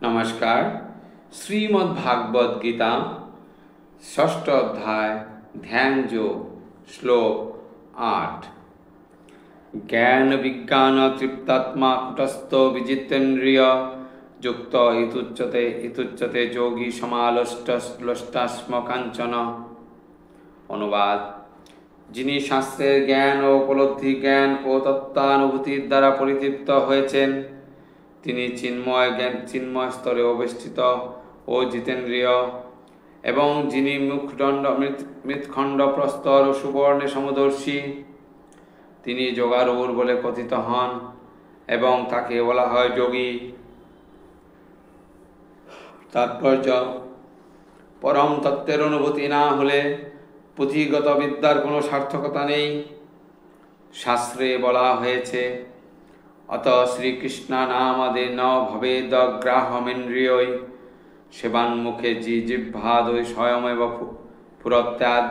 নমস্কার। শ্রীমদ্ ভাগবত গীতা ষষ্ঠ অধ্যায় ধ্যান যোগ শ্লোক 8। জ্ঞান বিজ্ঞান তৃপ্তাত্মা কুটস্থ বিজিতেন্দ্রিয় যুক্ত ইতুচ্যতে যোগী সমালোষ্টাস্ম কাঞ্চন। অনুবাদ: যিনি শাস্ত্রের জ্ঞান ও উপলব্ধি জ্ঞান ও তত্ত্বানুভূতির দ্বারা পরিতৃপ্ত হয়েছেন, তিনি চিন্ময় স্তরে অবস্থিত ও জিতেন্দ্রিয়, এবং যিনি মৃৎখণ্ড প্রস্তর ও সুবর্ণে সমদর্শী, তিনি যোগারূঢ় বলে কথিত হন এবং তাকে বলা হয় যোগী। তাৎপর্য: পরম তত্ত্বের অনুভূতি না হলে পুঁথিগত বিদ্যার কোনো সার্থকতা নেই। শাস্ত্রে বলা হয়েছে, অত শ্রীকৃষ্ণ নামাদে ন ভবেদগ্রাহমেন্দ্রিয়ৈ সেবান্মুখে জিহ্বাদৈ স্বয়মেব পুরত্যাদ।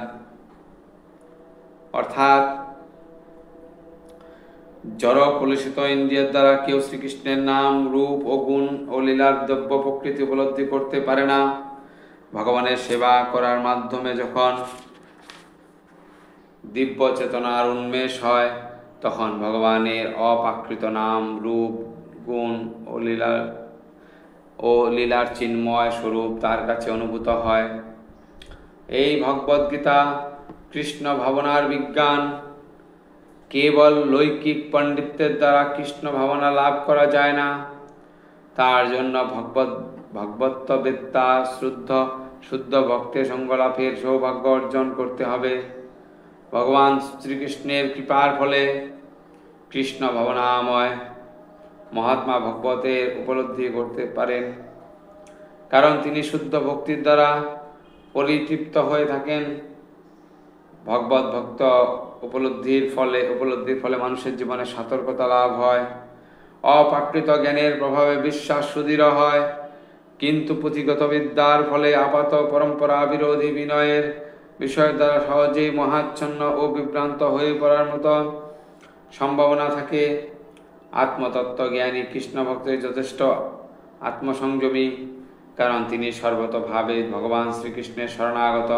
অর্থাৎ, জড় কলুষিত ইন্দ্রিয়ের দ্বারা কেউ শ্রীকৃষ্ণের নাম, রূপ ও গুণ ও লীলার দ্রব্য প্রকৃতি উপলব্ধি করতে পারে না। ভগবানের সেবা করার মাধ্যমে যখন দিব্য চেতনার উন্মেষ হয়, তখন ভগবানের অপ্রাকৃত নাম, রূপ, গুণ ও লীলার চিন্ময় স্বরূপ তার কাছে অনুভূত হয়। এই ভগবদ্গীতা কৃষ্ণ ভাবনার বিজ্ঞান। কেবল লৌকিক পণ্ডিতের দ্বারা কৃষ্ণ ভাবনা লাভ করা যায় না। তার জন্য ভগবত্তবেত্তা শুদ্ধ ভক্তের সঙ্গ লাভের সৌভাগ্য অর্জন করতে হবে। ভগবান শ্রীকৃষ্ণের কৃপার ফলে কৃষ্ণ ভাবনাময় মহাত্মা ভগবতের উপলব্ধি করতে পারেন, কারণ তিনি শুদ্ধ ভক্তির দ্বারা পরিতৃপ্ত হয়ে থাকেন। ভগবত ভক্ত উপলব্ধির ফলে মানুষের জীবনে সতর্কতা লাভ হয়। অপ্রাকৃত জ্ঞানের প্রভাবে বিশ্বাস সুদৃঢ় হয়, কিন্তু পুঁথিগত বিদ্যার ফলে আপাত পরম্পরা বিরোধী বিনয়ের বিষয়ের দ্বারা সহজেই মহাচ্ছন্ন ও বিভ্রান্ত হয়ে পড়ার মতো সম্ভাবনা থাকে। আত্মতত্ত্ব জ্ঞানী কৃষ্ণ ভক্তের যথেষ্ট আত্মসংযমী, কারণ তিনি সর্বতোভাবে ভগবান শ্রীকৃষ্ণের শরণাগত।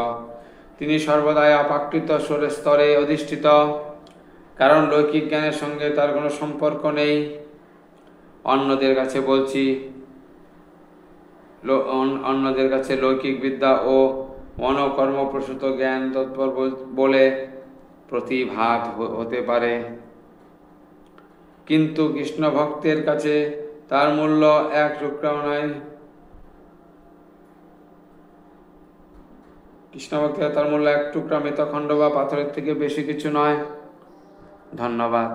তিনি সর্বদাই অপ্রাকৃত স্তরে অধিষ্ঠিত, কারণ লৌকিক জ্ঞানের সঙ্গে তার কোনো সম্পর্ক নেই। অন্যদের কাছে লৌকিক বিদ্যা ও মনোকর্মপ্রসূত জ্ঞান তৎপর বলে প্রতিভাত হতে পারে, কিন্তু কৃষ্ণ ভক্তের কাছে তার মূল্য এক টুকরাও নয়। কৃষ্ণ ভক্তের তার মূল্য এক টুকরা মৃতখণ্ড বা পাথরের থেকে বেশি কিছু নয়। ধন্যবাদ।